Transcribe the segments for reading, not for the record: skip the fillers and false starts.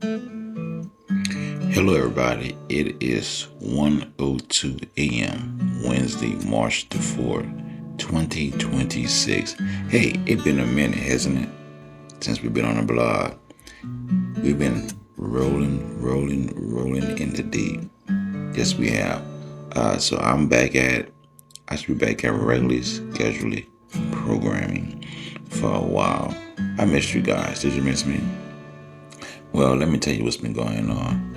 Hello, everybody. It is 1:02 a.m. Wednesday, March the 4th, 2026. Hey, it's been a minute, hasn't it? Since we've been on the blog. We've been rolling in the deep. Yes, we have. So I should be back at regularly, scheduled programming for a while. I missed you guys. Did you miss me? Well, let me tell you what's been going on.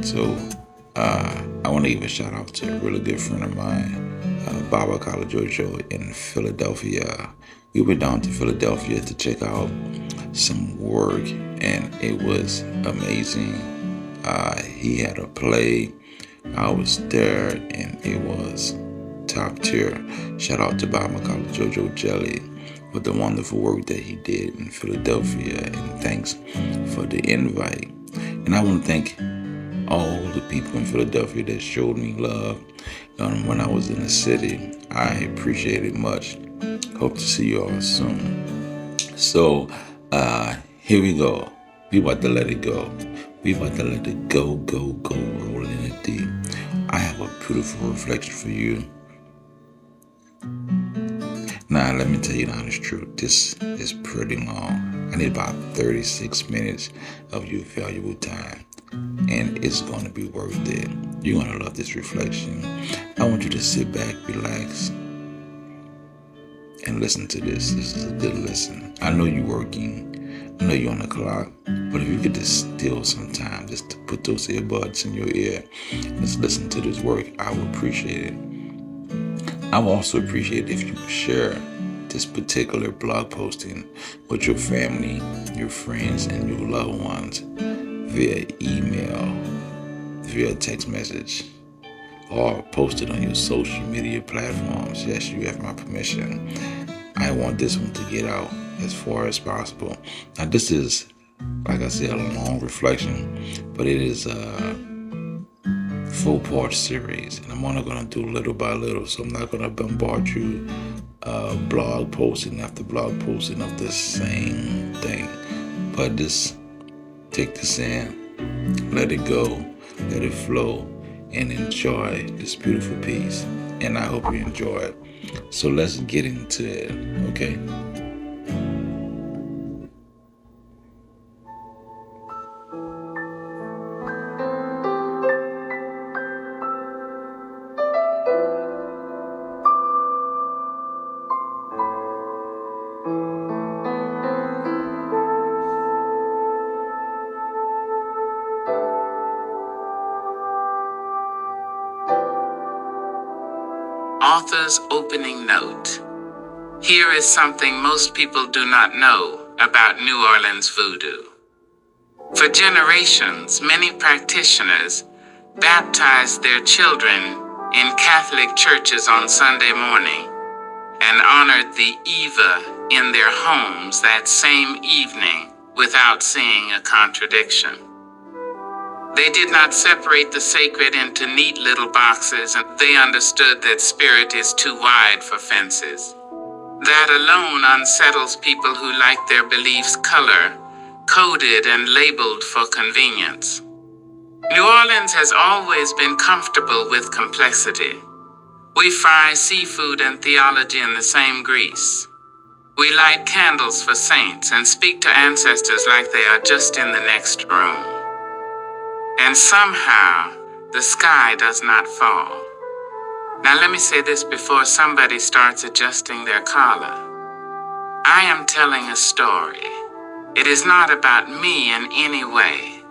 I want to give a shout out to a really good friend of mine, Baba Jojo in Philadelphia. We went down to Philadelphia to check out some work, and it was amazing. He had a play. I was there, and it was top tier. Shout out to Baba Jojo Jelly for the wonderful work that he did in Philadelphia, and thanks for the invite. And I want to thank all the people in Philadelphia that showed me love when I was in the city. I appreciate it much. Hope to see you all soon. So, here we go. We about to let it go. We about to let it go, rolling in it deep. I have a beautiful reflection for you. Now, let me tell you the honest truth. This is pretty long. I need about 36 minutes of your valuable time, and it's going to be worth it. You're going to love this reflection. I want you to sit back, relax, and listen to this. This is a good listen. I know you're working. I know you're on the clock, but if you could just steal some time just to put those earbuds in your ear and just listen to this work, I would appreciate it. I would also appreciate it if you would share this particular blog posting with your family, your friends, and your loved ones via email, via text message, or post it on your social media platforms. Yes, you have my permission. I want this one to get out as far as possible. Now, this is, like I said, a long reflection, but it is a 4-part series, and I'm only going to do little by little, so I'm not going to bombard you blog posting after blog posting of the same thing, but just take this in, let it go, let it flow, and enjoy this beautiful piece. And I hope you enjoy it. So let's get into it, okay? Author's opening note. Here is something most people do not know about New Orleans voodoo. For generations, many practitioners baptized their children in Catholic churches on Sunday morning and honored the Eva in their homes that same evening without seeing a contradiction. They did not separate the sacred into neat little boxes, and they understood that spirit is too wide for fences. That alone unsettles people who like their beliefs coded and labeled for convenience. New Orleans has always been comfortable with complexity. We fry seafood and theology in the same grease. We light candles for saints and speak to ancestors like they are just in the next room. And somehow, the sky does not fall. Now let me say this before somebody starts adjusting their collar. I am telling a story. It is not about me in any way.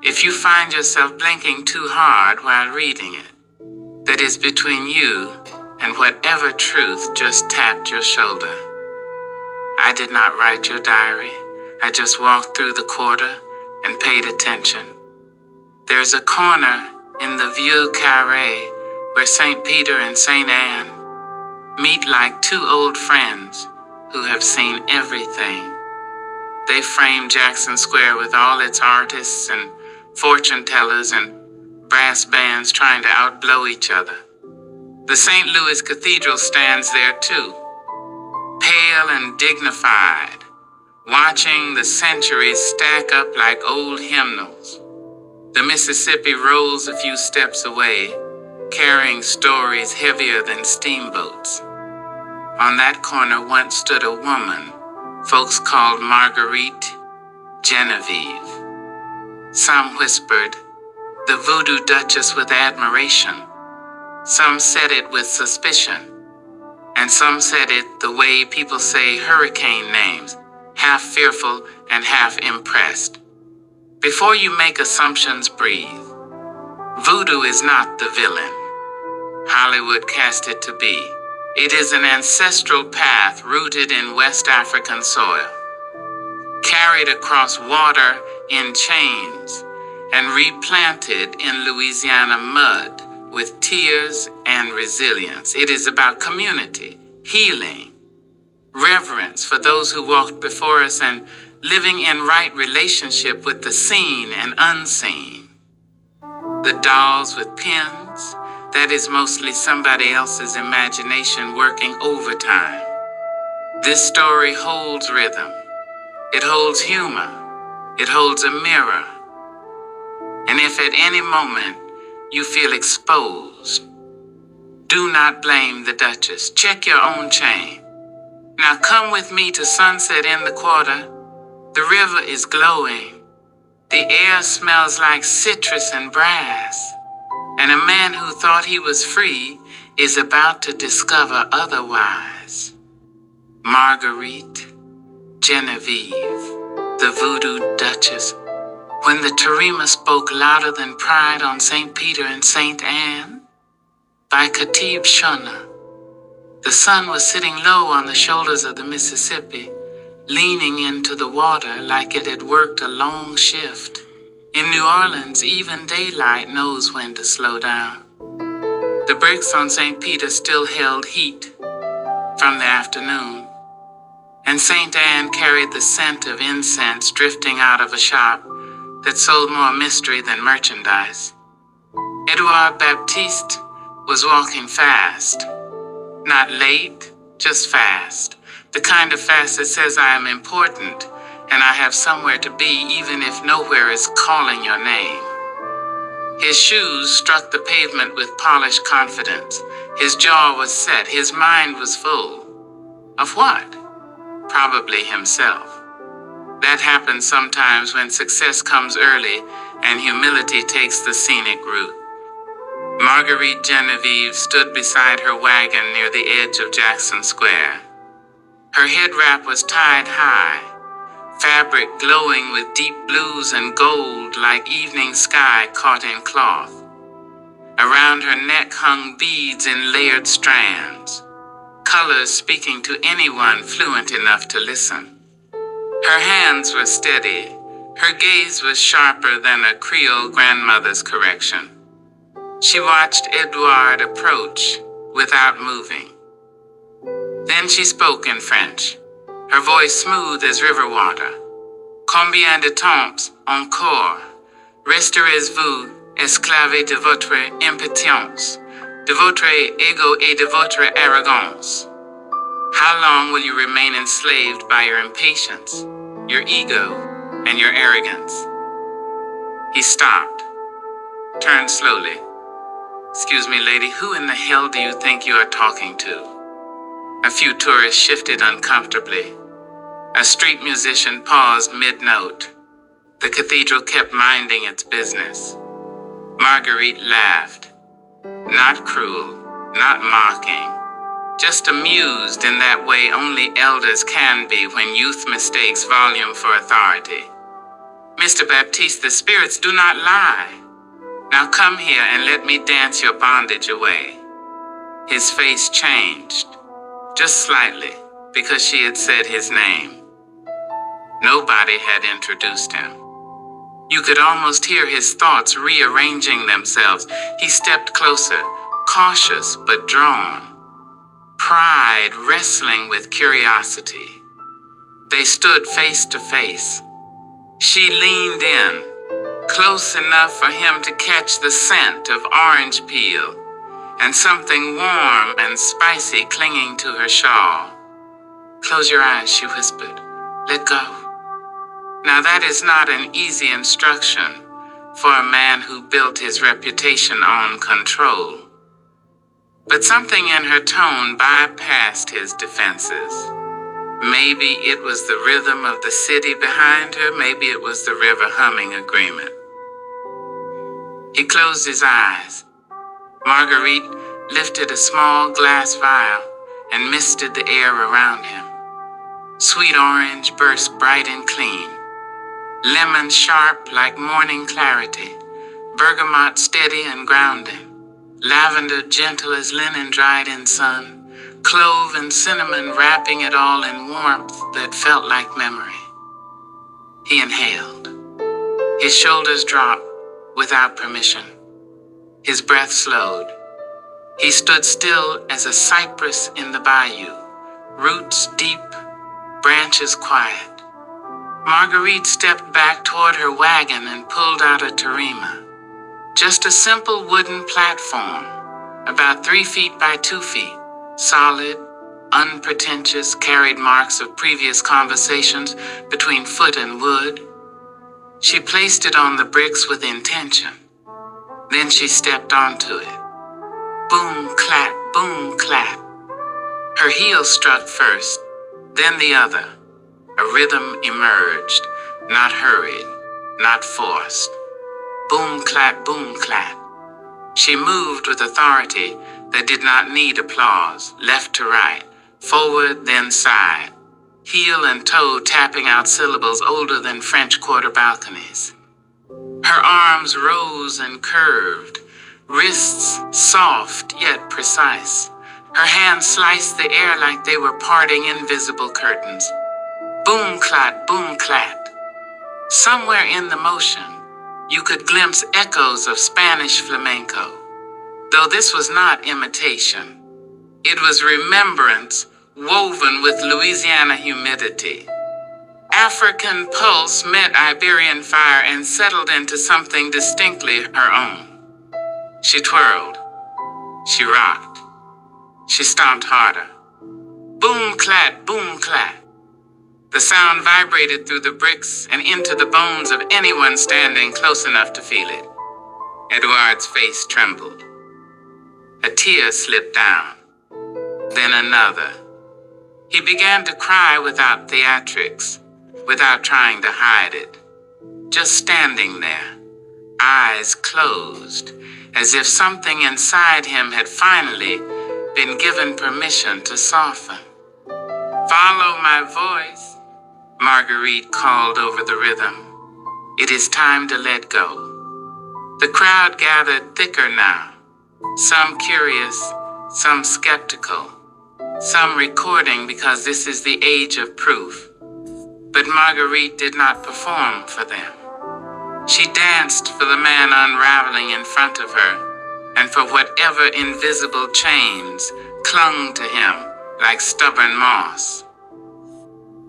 If you find yourself blinking too hard while reading it, that is between you and whatever truth just tapped your shoulder. I did not write your diary. I just walked through the quarter and paid attention. There's a corner in the Vieux Carré where St. Peter and St. Anne meet like two old friends who have seen everything. They frame Jackson Square with all its artists and fortune tellers and brass bands trying to outblow each other. The St. Louis Cathedral stands there too, pale and dignified, watching the centuries stack up like old hymnals. The Mississippi rolls a few steps away, carrying stories heavier than steamboats. On that corner once stood a woman folks called Marguerite, Geneviève. Some whispered, the Voodoo Duchess with admiration. Some said it with suspicion. And some said it the way people say hurricane names, half fearful and half impressed. Before you make assumptions, breathe. Voodoo is not the villain Hollywood cast it to be. It is an ancestral path rooted in West African soil, carried across water in chains, and replanted in Louisiana mud with tears and resilience. It is about community, healing, reverence for those who walked before us, and living in right relationship with the seen and unseen. The dolls with pins, that is mostly somebody else's imagination working overtime. This story holds rhythm. It holds humor. It holds a mirror. And if at any moment you feel exposed, do not blame the Duchess. Check your own chain. Now come with me to Sunset in the Quarter. The river is glowing. The air smells like citrus and brass. And a man who thought he was free is about to discover otherwise. Marguerite, Geneviève, the Voodoo Duchess. When the Terima spoke louder than pride on St. Peter and St. Anne, by Khatib Shona. The sun was sitting low on the shoulders of the Mississippi, leaning into the water like it had worked a long shift. In New Orleans, even daylight knows when to slow down. The bricks on St. Peter still held heat from the afternoon, and St. Anne carried the scent of incense drifting out of a shop that sold more mystery than merchandise. Edouard Baptiste was walking fast. Not late, just fast. The kind of fast that says I am important and I have somewhere to be even if nowhere is calling your name. His shoes struck the pavement with polished confidence. His jaw was set. His mind was full. Of what? Probably himself. That happens sometimes when success comes early and humility takes the scenic route. Marguerite Geneviève stood beside her wagon near the edge of Jackson Square. Her head wrap was tied high, fabric glowing with deep blues and gold like evening sky caught in cloth. Around her neck hung beads in layered strands, colors speaking to anyone fluent enough to listen. Her hands were steady. Her gaze was sharper than a Creole grandmother's correction. She watched Edouard approach without moving. Then she spoke in French, her voice smooth as river water. Combien de temps encore resterez-vous esclaves de votre impatience, de votre ego et de votre arrogance? How long will you remain enslaved by your impatience, your ego, and your arrogance? He stopped, turned slowly. Excuse me, lady, who in the hell do you think you are talking to? A few tourists shifted uncomfortably. A street musician paused mid-note. The cathedral kept minding its business. Marguerite laughed. Not cruel, not mocking. Just amused in that way only elders can be when youth mistakes volume for authority. Mr. Baptiste, the spirits do not lie. Now come here and let me dance your bondage away. His face changed, just slightly, because she had said his name. Nobody had introduced him. You could almost hear his thoughts rearranging themselves. He stepped closer, cautious but drawn. Pride wrestling with curiosity. They stood face to face. She leaned in, close enough for him to catch the scent of orange peel and something warm and spicy clinging to her shawl. Close your eyes, she whispered. Let go. Now that is not an easy instruction. for a man who built his reputation on control. But something in her tone bypassed his defenses. Maybe it was the rhythm of the city behind her, maybe it was the river humming agreement. He closed his eyes. Marguerite lifted a small glass vial and misted the air around him. Sweet orange burst bright and clean, lemon sharp like morning clarity, bergamot steady and grounding, lavender gentle as linen dried in sun, clove and cinnamon wrapping it all in warmth that felt like memory. He inhaled. His shoulders dropped without permission. His breath slowed. He stood still as a cypress in the bayou, roots deep, branches quiet. Marguerite stepped back toward her wagon and pulled out a terima. Just a simple wooden platform, about 3 feet by 2 feet, solid, unpretentious, carried marks of previous conversations between foot and wood. She placed it on the bricks with intention. Then she stepped onto it. Boom, clap, boom, clap. Her heel struck first, then the other. A rhythm emerged, not hurried, not forced. Boom, clap, boom, clap. She moved with authority that did not need applause, left to right, forward, then side, heel and toe tapping out syllables older than French quarter balconies. Her arms rose and curved, wrists soft yet precise. Her hands sliced the air like they were parting invisible curtains. Boom, clap, boom, clap. Somewhere in the motion, you could glimpse echoes of Spanish flamenco, though this was not imitation. It was remembrance woven with Louisiana humidity. African pulse met Iberian fire and settled into something distinctly her own. She twirled. She rocked. She stomped harder. Boom, clap, boom, clap. The sound vibrated through the bricks and into the bones of anyone standing close enough to feel it. Edouard's face trembled. A tear slipped down. Then another. He began to cry without theatrics, without trying to hide it. Just standing there, eyes closed, as if something inside him had finally been given permission to soften. Follow my voice, Marguerite called over the rhythm. It is time to let go. The crowd gathered thicker now, some curious, some skeptical, some recording because this is the age of proof. But Marguerite did not perform for them. She danced for the man unraveling in front of her, and for whatever invisible chains clung to him like stubborn moss.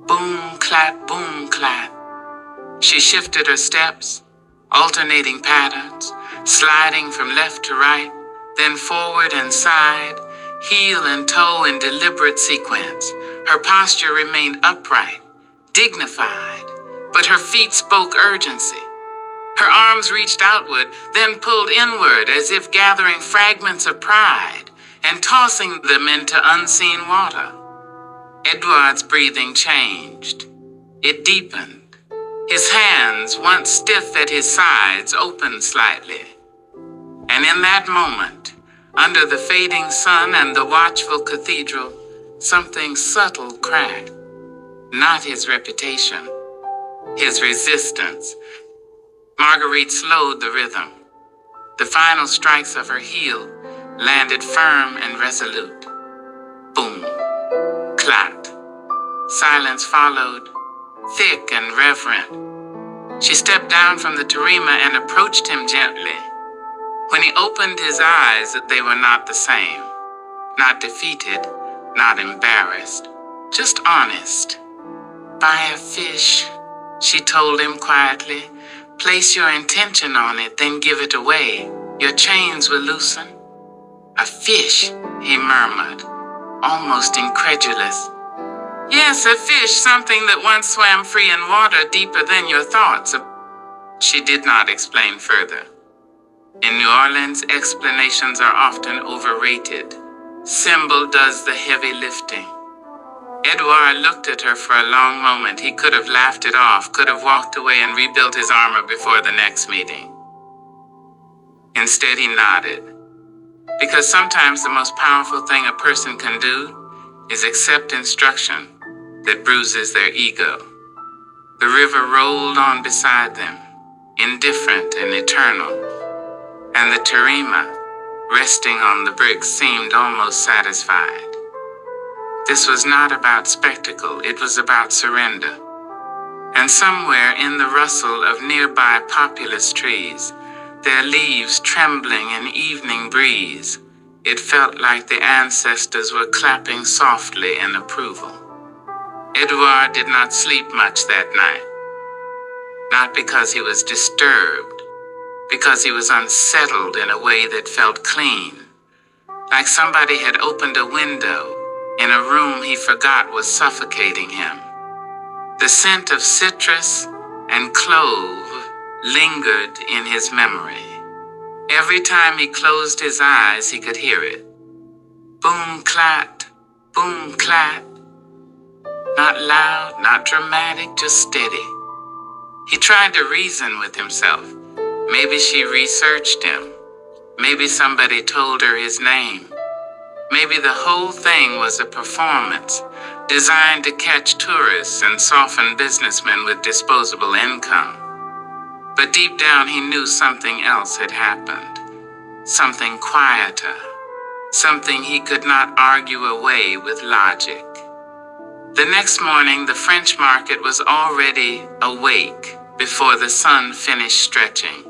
Boom, clap, boom, clap. She shifted her steps, alternating patterns, sliding from left to right, then forward and side, heel and toe in deliberate sequence. Her posture remained upright, dignified, but her feet spoke urgency. Her arms reached outward, then pulled inward as if gathering fragments of pride and tossing them into unseen water. Edouard's breathing changed. It deepened. His hands, once stiff at his sides, opened slightly. And in that moment, under the fading sun and the watchful cathedral, something subtle cracked. Not his reputation, his resistance. Marguerite slowed the rhythm. The final strikes of her heel landed firm and resolute. Boom. Clapped. Silence followed, thick and reverent. She stepped down from the terima and approached him gently. When he opened his eyes, they were not the same. Not defeated, not embarrassed, just honest. Buy a fish, she told him quietly. Place your intention on it, then give it away. Your chains will loosen. A fish, he murmured, almost incredulous. Yes, a fish, something that once swam free in water deeper than your thoughts. She did not explain further. In New Orleans, explanations are often overrated. Symbol does the heavy lifting. Edouard looked at her for a long moment. He could have laughed it off, could have walked away and rebuilt his armor before the next meeting. Instead, he nodded. Because sometimes the most powerful thing a person can do is accept instruction that bruises their ego. The river rolled on beside them, indifferent and eternal, and the terima, resting on the bricks, seemed almost satisfied. This was not about spectacle, it was about surrender. And somewhere in the rustle of nearby populous trees, their leaves trembling in evening breeze, it felt like the ancestors were clapping softly in approval. Edouard did not sleep much that night. Not because he was disturbed, because he was unsettled in a way that felt clean, like somebody had opened a window in a room he forgot was suffocating him. The scent of citrus and clove lingered in his memory. Every time he closed his eyes, he could hear it. Boom, clat, boom, clat. Not loud, not dramatic, just steady. He tried to reason with himself. Maybe she researched him. Maybe somebody told her his name. Maybe the whole thing was a performance designed to catch tourists and soften businessmen with disposable income. But deep down he knew something else had happened. Something quieter. Something he could not argue away with logic. The next morning, the French market was already awake before the sun finished stretching.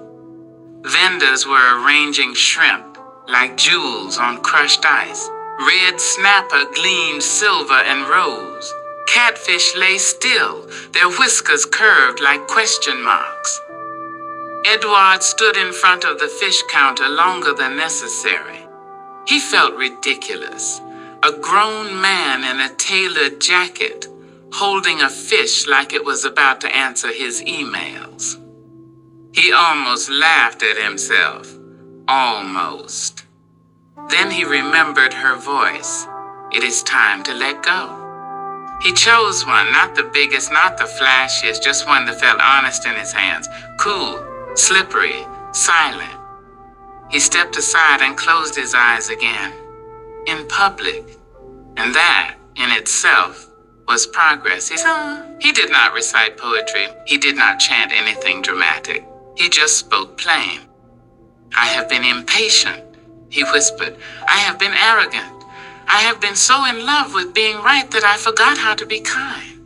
Vendors were arranging shrimp like jewels on crushed ice. Red snapper gleamed silver and rose. Catfish lay still, their whiskers curved like question marks. Edouard stood in front of the fish counter longer than necessary. He felt ridiculous. A grown man in a tailored jacket, holding a fish like it was about to answer his emails. He almost laughed at himself. Almost. Then he remembered her voice. It is time to let go. He chose one, not the biggest, not the flashiest, just one that felt honest in his hands. Cool, slippery, silent. He stepped aside and closed his eyes again. In public. And that, in itself, was progress. He did not recite poetry. He did not chant anything dramatic. He just spoke plain. I have been impatient, he whispered. I have been arrogant. I have been so in love with being right that I forgot how to be kind.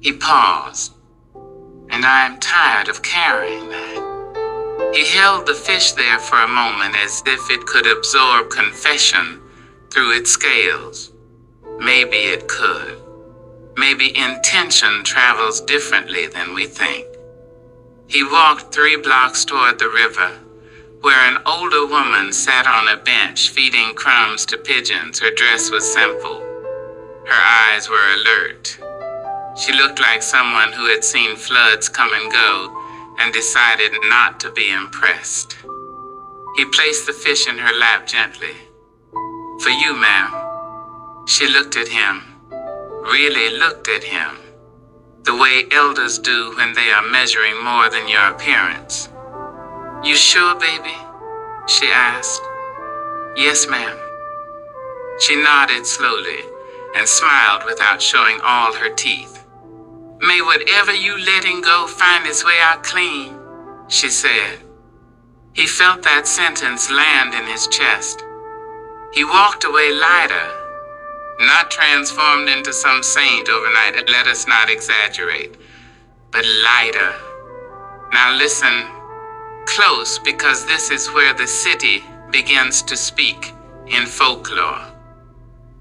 He paused. And I am tired of carrying that. He held the fish there for a moment as if it could absorb confession through its scales. Maybe it could. Maybe intention travels differently than we think. He walked 3 blocks toward the river, where an older woman sat on a bench feeding crumbs to pigeons. Her dress was simple. Her eyes were alert. She looked like someone who had seen floods come and go and decided not to be impressed. He placed the fish in her lap gently. For you, ma'am. She looked at him, really looked at him, the way elders do when they are measuring more than your appearance. You sure, baby? She asked. Yes, ma'am. She nodded slowly and smiled without showing all her teeth. May whatever you letting go find its way out clean, she said. He felt that sentence land in his chest. He walked away lighter, not transformed into some saint overnight, let us not exaggerate, but lighter. Now listen close, because this is where the city begins to speak in folklore.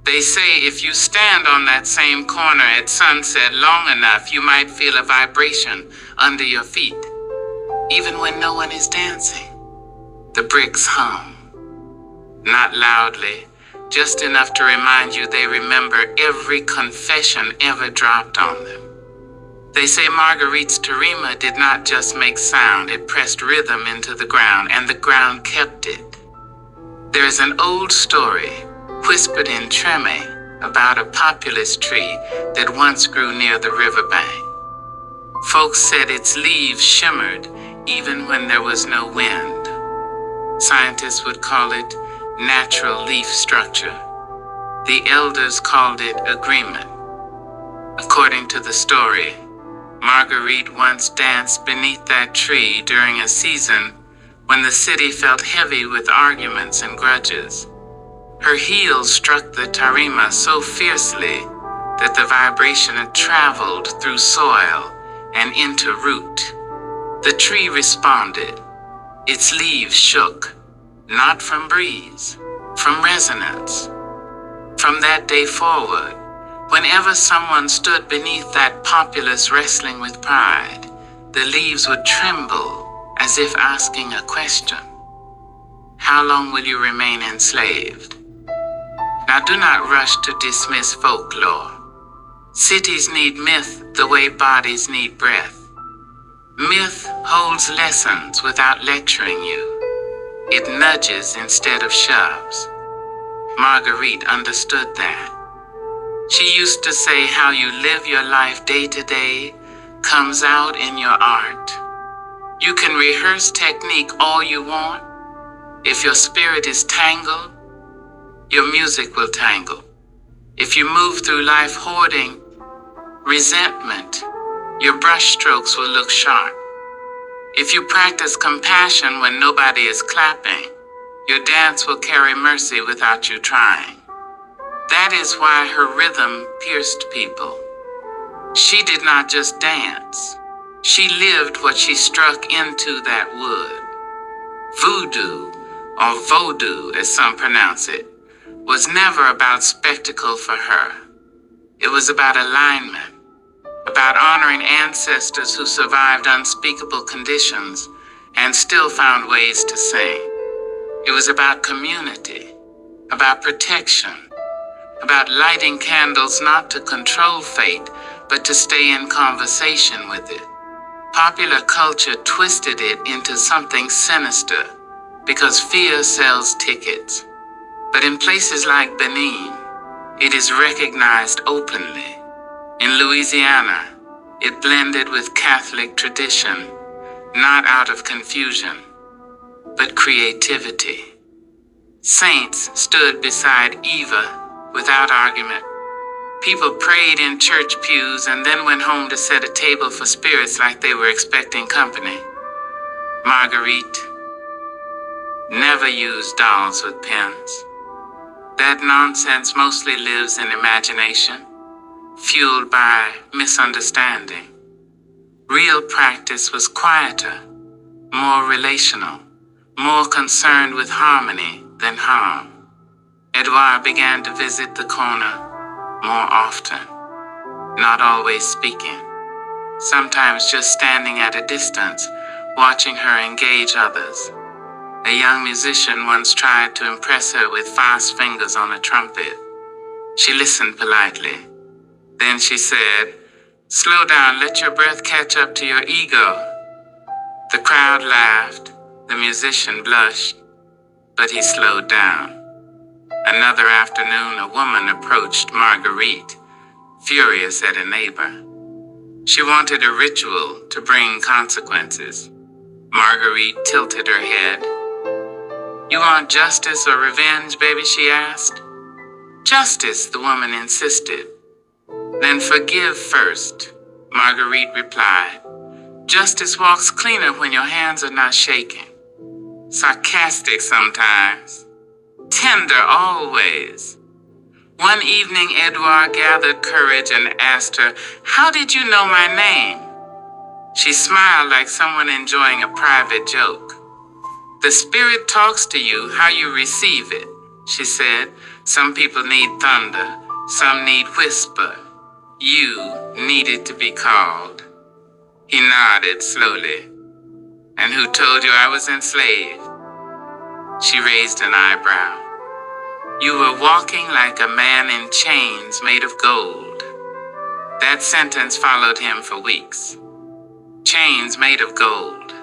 They say if you stand on that same corner at sunset long enough, you might feel a vibration under your feet, even when no one is dancing. The bricks hum, not loudly, just enough to remind you they remember every confession ever dropped on them. They say Marguerite's tarima did not just make sound, it pressed rhythm into the ground, and the ground kept it. There is an old story, whispered in Treme, about a populous tree that once grew near the riverbank. Folks said its leaves shimmered even when there was no wind. Scientists would call it natural leaf structure. The elders called it agreement. According to the story, Marguerite once danced beneath that tree during a season when the city felt heavy with arguments and grudges. Her heels struck the tarima so fiercely that the vibration had traveled through soil and into root. The tree responded. Its leaves shook, not from breeze, from resonance. From that day forward, whenever someone stood beneath that populace wrestling with pride, the leaves would tremble as if asking a question. How long will you remain enslaved? Now do not rush to dismiss folklore. Cities need myth the way bodies need breath. Myth holds lessons without lecturing you. It nudges instead of shoves. Marguerite understood that. She used to say how you live your life day to day comes out in your art. You can rehearse technique all you want. If your spirit is tangled, your music will tangle. If you move through life hoarding resentment, your brushstrokes will look sharp. If you practice compassion when nobody is clapping, your dance will carry mercy without you trying. That is why her rhythm pierced people. She did not just dance. She lived what she struck into that wood. Voodoo, or Vodou as some pronounce it, was never about spectacle for her. It was about alignment, about honoring ancestors who survived unspeakable conditions and still found ways to sing. It was about community, about protection, about lighting candles not to control fate, but to stay in conversation with it. Popular culture twisted it into something sinister because fear sells tickets. But in places like Benin, it is recognized openly. In Louisiana, it blended with Catholic tradition, not out of confusion, but creativity. Saints stood beside Eva without argument. People prayed in church pews and then went home to set a table for spirits like they were expecting company. Marguerite never used dolls with pens. That nonsense mostly lives in imagination, fueled by misunderstanding. Real practice was quieter, more relational, more concerned with harmony than harm. Edouard began to visit the corner more often, not always speaking, sometimes just standing at a distance, watching her engage others. A young musician once tried to impress her with fast fingers on a trumpet. She listened politely. Then she said, "Slow down, let your breath catch up to your ego." The crowd laughed, the musician blushed, but he slowed down. Another afternoon, a woman approached Marguerite, furious at a neighbor. She wanted a ritual to bring consequences. Marguerite tilted her head. "You want justice or revenge, baby?" she asked. "Justice," the woman insisted. "Then forgive first," Marguerite replied. "Justice walks cleaner when your hands are not shaking." Sarcastic sometimes, tender always. One evening, Edouard gathered courage and asked her, "How did you know my name?" She smiled like someone enjoying a private joke. "The spirit talks to you how you receive it," she said. "Some people need thunder, some need whisper. You needed to be called." He nodded slowly. "And who told you I was enslaved?" She raised an eyebrow. "You were walking like a man in chains made of gold." That sentence followed him for weeks. Chains made of gold.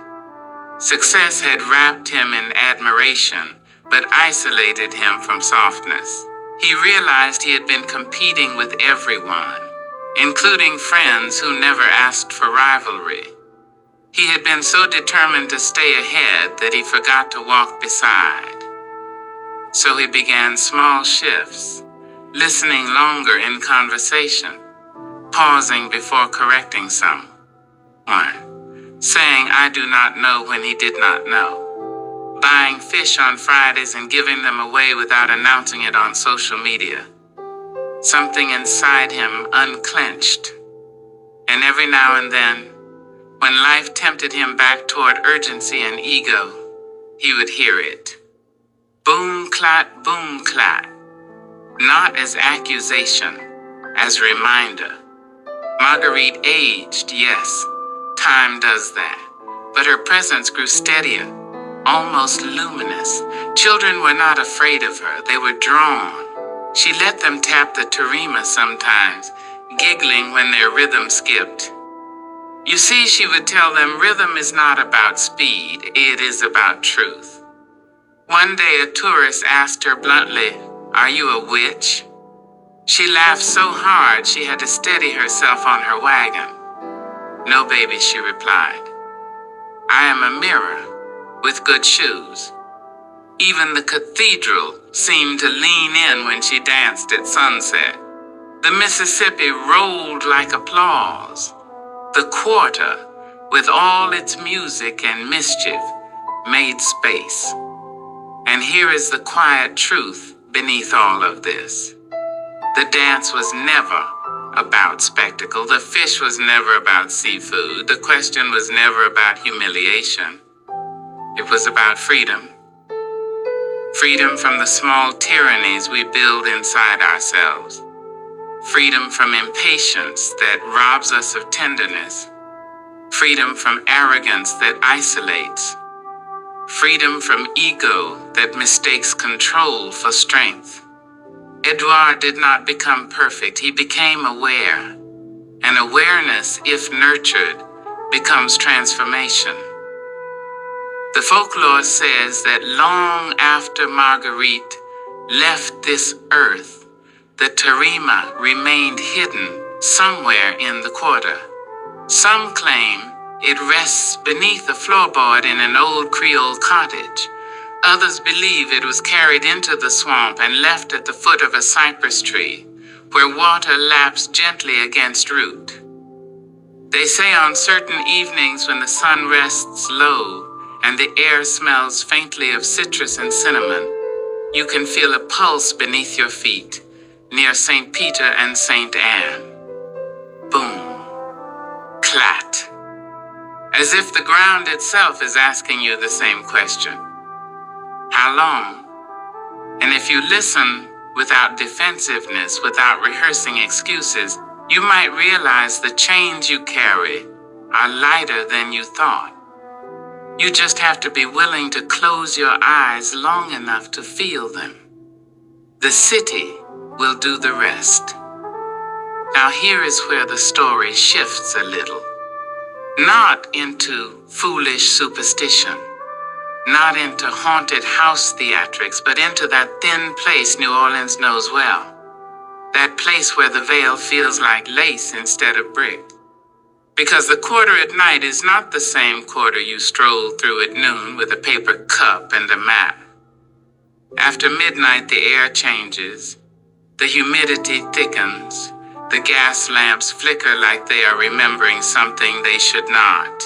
Success had wrapped him in admiration, but isolated him from softness. He realized he had been competing with everyone, including friends who never asked for rivalry. He had been so determined to stay ahead that he forgot to walk beside. So he began small shifts, listening longer in conversation, pausing before correcting someone, saying I do not know when he did not know, buying fish on Fridays and giving them away without announcing it on social media. Something inside him unclenched, and every now and then, when life tempted him back toward urgency and ego, he would hear it. Boom, clat, boom, clat. Not as accusation, as reminder. Marguerite aged, yes, time does that. But her presence grew steadier, almost luminous. Children were not afraid of her, they were drawn. She let them tap the tarima sometimes, giggling when their rhythm skipped. You see, she would tell them rhythm is not about speed, it is about truth. One day a tourist asked her bluntly, "Are you a witch?" She laughed so hard she had to steady herself on her wagon. "No, baby," she replied. "I am a mirror with good shoes." Even the cathedral seemed to lean in when she danced at sunset. The Mississippi rolled like applause. The quarter, with all its music and mischief, made space. And here is the quiet truth beneath all of this. The dance was never about spectacle. The fish was never about seafood. The question was never about humiliation. It was about freedom. Freedom from the small tyrannies we build inside ourselves. Freedom from impatience that robs us of tenderness. Freedom from arrogance that isolates. Freedom from ego that mistakes control for strength. Edouard did not become perfect, he became aware. And awareness, if nurtured, becomes transformation. The folklore says that long after Marguerite left this earth, the tarima remained hidden somewhere in the quarter. Some claim it rests beneath a floorboard in an old Creole cottage. Others believe it was carried into the swamp and left at the foot of a cypress tree, where water laps gently against root. They say on certain evenings when the sun rests low and the air smells faintly of citrus and cinnamon, you can feel a pulse beneath your feet, near St. Peter and St. Anne. Boom. Clat. As if the ground itself is asking you the same question. How long? And if you listen without defensiveness, without rehearsing excuses, you might realize the chains you carry are lighter than you thought. You just have to be willing to close your eyes long enough to feel them. The city will do the rest. Now here is where the story shifts a little. Not into foolish superstition, not into haunted house theatrics, but into that thin place New Orleans knows well. That place where the veil feels like lace instead of brick. Because the quarter at night is not the same quarter you stroll through at noon with a paper cup and a map. After midnight, the air changes, the humidity thickens, the gas lamps flicker like they are remembering something they should not.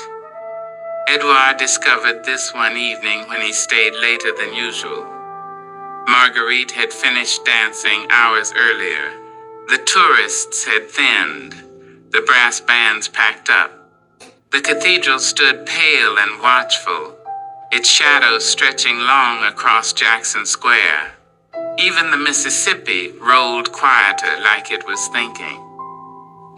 Edouard discovered this one evening when he stayed later than usual. Marguerite had finished dancing hours earlier. The tourists had thinned. The brass bands packed up. The cathedral stood pale and watchful, its shadows stretching long across Jackson Square. Even the Mississippi rolled quieter, like it was thinking.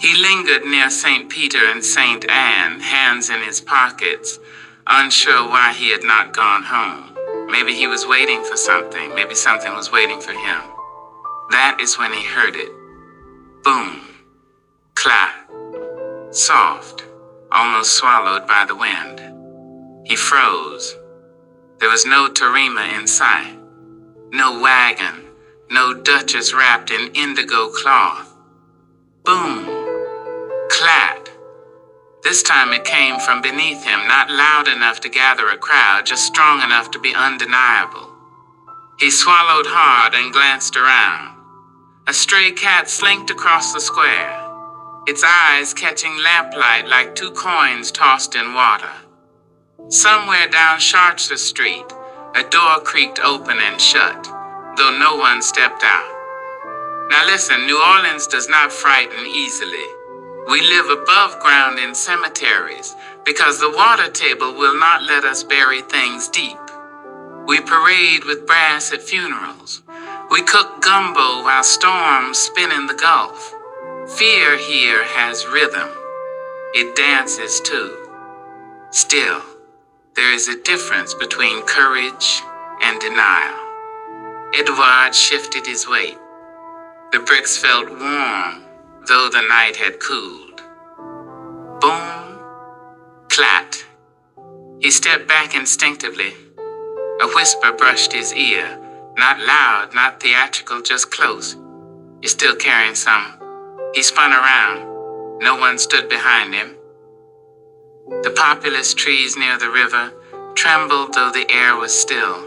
He lingered near St. Peter and St. Anne, hands in his pockets, unsure why he had not gone home. Maybe he was waiting for something. Maybe something was waiting for him. That is when he heard it. Boom. Clap. Soft, almost swallowed by the wind. He froze. There was no Tarima in sight. No wagon. No Duchess wrapped in indigo cloth. Boom. Clat. This time it came from beneath him, not loud enough to gather a crowd, just strong enough to be undeniable. He swallowed hard and glanced around. A stray cat slinked across the square, its eyes catching lamplight like two coins tossed in water. Somewhere down Chartres Street, a door creaked open and shut, though no one stepped out. Now listen, New Orleans does not frighten easily. We live above ground in cemeteries because the water table will not let us bury things deep. We parade with brass at funerals. We cook gumbo while storms spin in the Gulf. Fear here has rhythm. It dances too. Still, there is a difference between courage and denial. Edouard shifted his weight. The bricks felt warm, though the night had cooled. Boom, clat. He stepped back instinctively. A whisper brushed his ear. Not loud, not theatrical, just close. "You're still carrying some." He spun around. No one stood behind him. The populous trees near the river trembled though the air was still.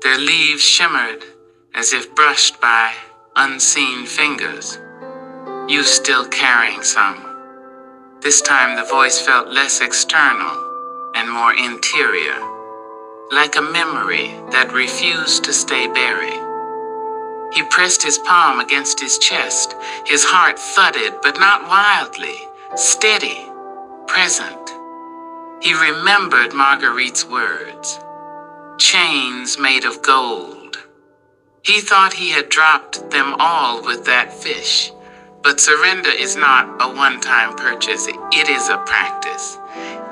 Their leaves shimmered as if brushed by unseen fingers. "You still carrying some." This time the voice felt less external and more interior, like a memory that refused to stay buried. He pressed his palm against his chest. His heart thudded, but not wildly, steady, present. He remembered Marguerite's words. Chains made of gold. He thought he had dropped them all with that fish. But surrender is not a one-time purchase. It is a practice.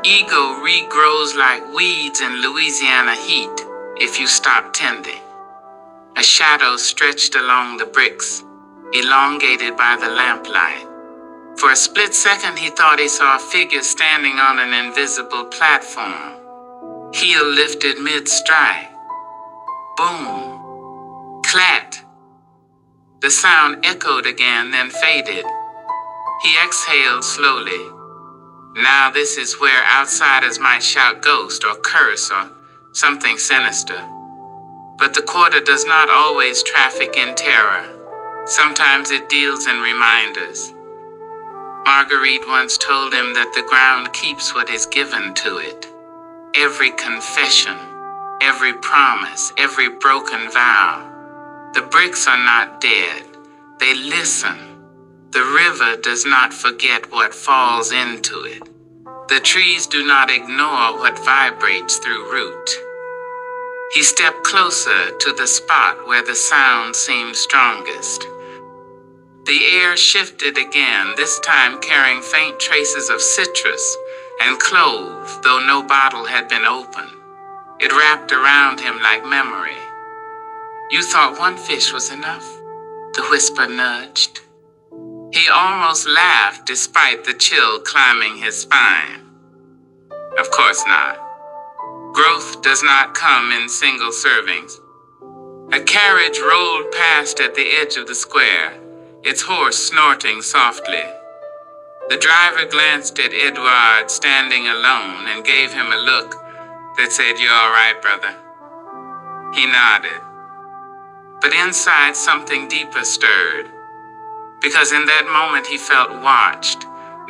Ego regrows like weeds in Louisiana heat if you stop tending. A shadow stretched along the bricks, elongated by the lamplight. For a split second, he thought he saw a figure standing on an invisible platform, heel lifted mid-stride. Boom. Clat. The sound echoed again, then faded. He exhaled slowly. Now this is where outsiders might shout ghost or curse or something sinister. But the quarter does not always traffic in terror. Sometimes it deals in reminders. Marguerite once told him that the ground keeps what is given to it. Every confession, every promise, every broken vow. The bricks are not dead. They listen. The river does not forget what falls into it. The trees do not ignore what vibrates through root. He stepped closer to the spot where the sound seemed strongest. The air shifted again, this time carrying faint traces of citrus and clove, though no bottle had been opened. It wrapped around him like memory. "You thought one fish was enough?" the whisper nudged. He almost laughed despite the chill climbing his spine. Of course not. Growth does not come in single servings. A carriage rolled past at the edge of the square, its horse snorting softly. The driver glanced at Edouard standing alone and gave him a look that said, "You're all right, brother." He nodded. But inside something deeper stirred, because in that moment he felt watched,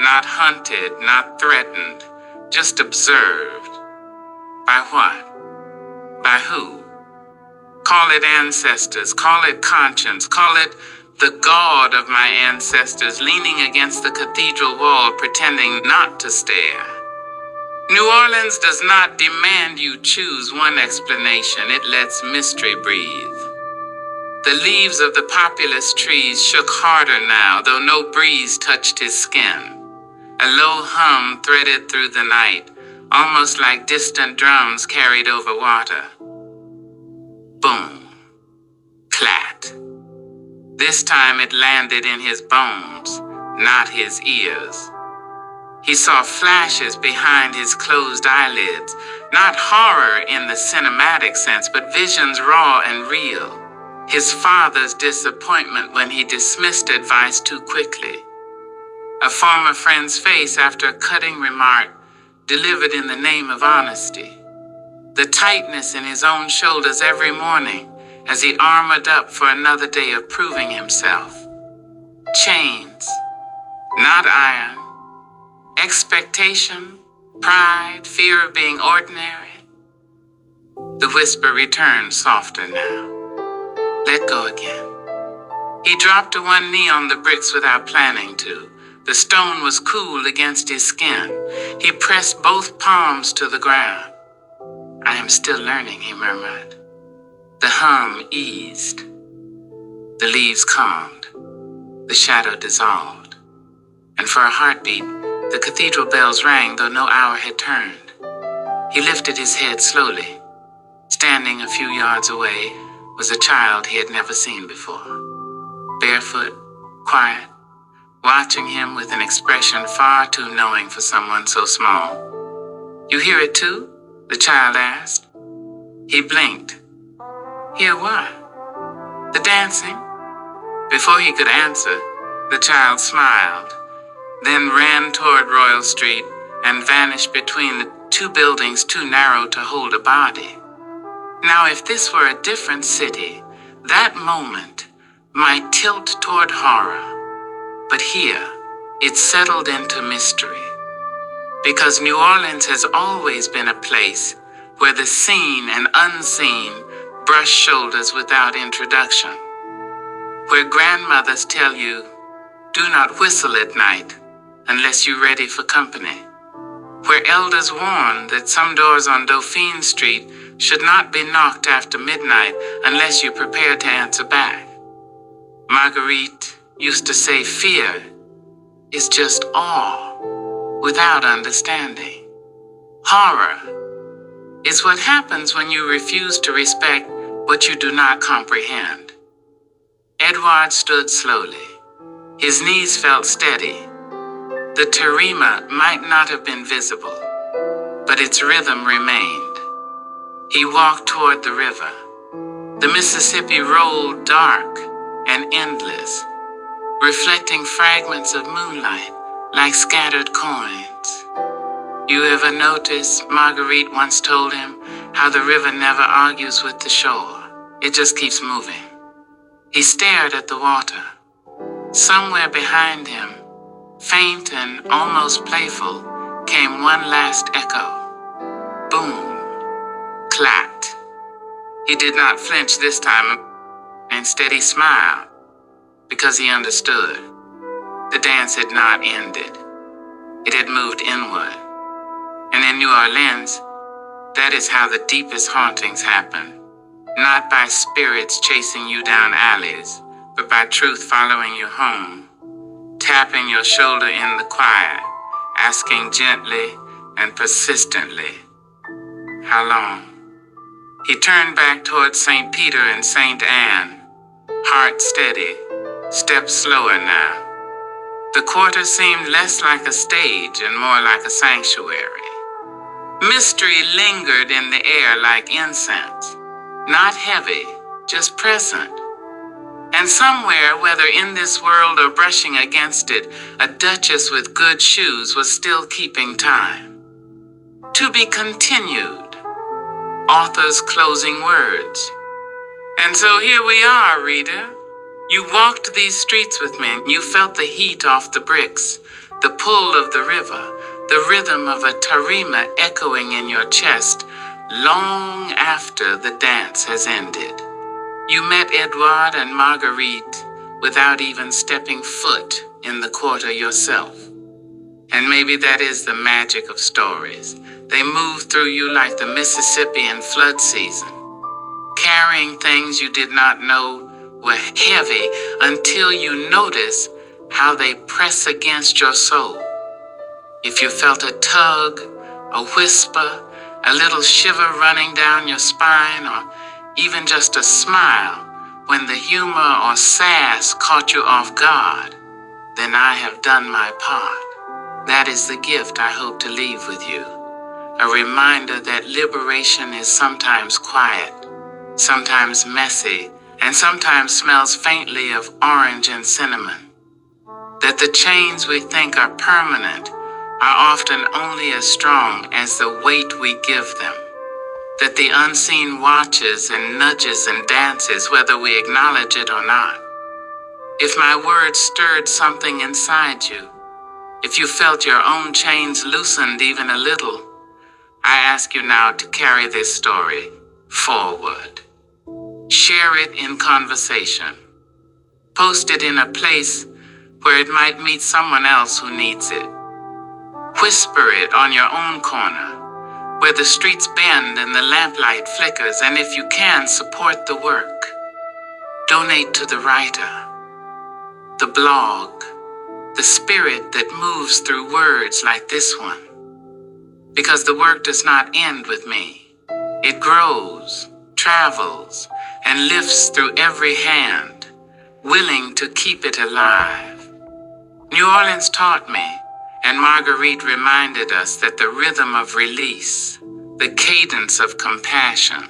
not hunted, not threatened, just observed. By what? By who? Call it ancestors, call it conscience, call it the God of my ancestors leaning against the cathedral wall pretending not to stare. New Orleans does not demand you choose one explanation, it lets mystery breathe. The leaves of the populous trees shook harder now, though no breeze touched his skin. A low hum threaded through the night, almost like distant drums carried over water. Boom. Clat. This time it landed in his bones, not his ears. He saw flashes behind his closed eyelids, not horror in the cinematic sense, but visions raw and real. His father's disappointment when he dismissed advice too quickly. A former friend's face after a cutting remark delivered in the name of honesty. The tightness in his own shoulders every morning as he armored up for another day of proving himself. Chains, not iron. Expectation, pride, fear of being ordinary. The whisper returned softer now. Let go again. He dropped to one knee on the bricks without planning to. The stone was cool against his skin. He pressed both palms to the ground. I am still learning, he murmured. The hum eased. The leaves calmed. The shadow dissolved. And for a heartbeat, the cathedral bells rang, though no hour had turned. He lifted his head slowly. Standing a few yards away was a child he had never seen before. Barefoot, quiet, watching him with an expression far too knowing for someone so small. You hear it too? The child asked. He blinked. Hear what? The dancing? Before he could answer, the child smiled, then ran toward Royal Street and vanished between the two buildings too narrow to hold a body. Now, if this were a different city, that moment might tilt toward horror. But here, it settled into mystery. Because New Orleans has always been a place where the seen and unseen brush shoulders without introduction. Where grandmothers tell you, do not whistle at night unless you're ready for company. Where elders warn that some doors on Dauphine Street should not be knocked after midnight unless you're prepared to answer back. Marguerite used to say fear is just awe without understanding. Horror is what happens when you refuse to respect what you do not comprehend. Edward stood slowly. His knees felt steady. The terima might not have been visible, but its rhythm remained. He walked toward the river. The Mississippi rolled dark and endless, reflecting fragments of moonlight like scattered coins. You ever notice, Marguerite once told him, how the river never argues with the shore. It just keeps moving. He stared at the water. Somewhere behind him, faint and almost playful, came one last echo. Boom. Clapped. He did not flinch this time. Instead, he smiled because he understood. The dance had not ended. It had moved inward. And in New Orleans, that is how the deepest hauntings happen. Not by spirits chasing you down alleys, but by truth following you home, tapping your shoulder in the quiet, asking gently and persistently, how long? He turned back toward St. Peter and St. Anne, heart steady, steps slower now. The quarter seemed less like a stage and more like a sanctuary. Mystery lingered in the air like incense, not heavy, just present. And somewhere, whether in this world or brushing against it, a duchess with good shoes was still keeping time. To be continued. Author's closing words. And so here we are, reader. You walked these streets with me. You felt the heat off the bricks, the pull of the river, the rhythm of a terima echoing in your chest long after the dance has ended. You met Edouard and Marguerite without even stepping foot in the quarter yourself. And maybe that is the magic of stories. They move through you like the Mississippi in flood season, carrying things you did not know were heavy until you notice how they press against your soul. If you felt a tug, a whisper, a little shiver running down your spine, or even just a smile when the humor or sass caught you off guard, then I have done my part. That is the gift I hope to leave with you. A reminder that liberation is sometimes quiet, sometimes messy, and sometimes smells faintly of orange and cinnamon. That the chains we think are permanent are often only as strong as the weight we give them. That the unseen watches and nudges and dances whether we acknowledge it or not. If my words stirred something inside you, if you felt your own chains loosened even a little, I ask you now to carry this story forward. Share it in conversation. Post it in a place where it might meet someone else who needs it. Whisper it on your own corner, where the streets bend and the lamplight flickers, and if you can, support the work. Donate to the writer, the blog, the spirit that moves through words like this one. Because the work does not end with me. It grows, travels, and lifts through every hand, willing to keep it alive. New Orleans taught me, and Marguerite reminded us that the rhythm of release, the cadence of compassion,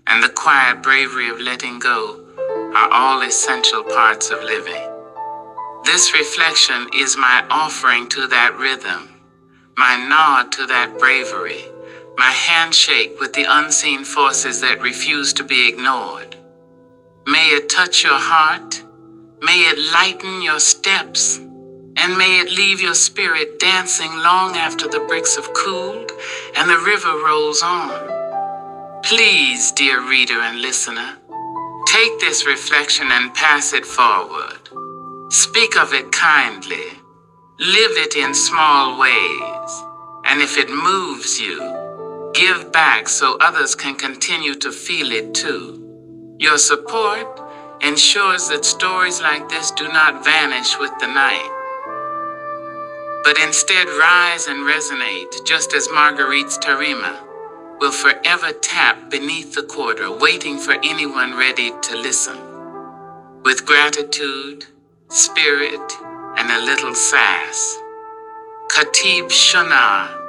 and the quiet bravery of letting go are all essential parts of living. This reflection is my offering to that rhythm, my nod to that bravery, my handshake with the unseen forces that refuse to be ignored. May it touch your heart, may it lighten your steps, and may it leave your spirit dancing long after the bricks have cooled and the river rolls on. Please, dear reader and listener, take this reflection and pass it forward. Speak of it kindly. Live it in small ways. And if it moves you, give back so others can continue to feel it too. Your support ensures that stories like this do not vanish with the night, but instead rise and resonate, just as Marguerite's tarima will forever tap beneath the quarter, waiting for anyone ready to listen. With gratitude, spirit, and a little sass. Khatib Shana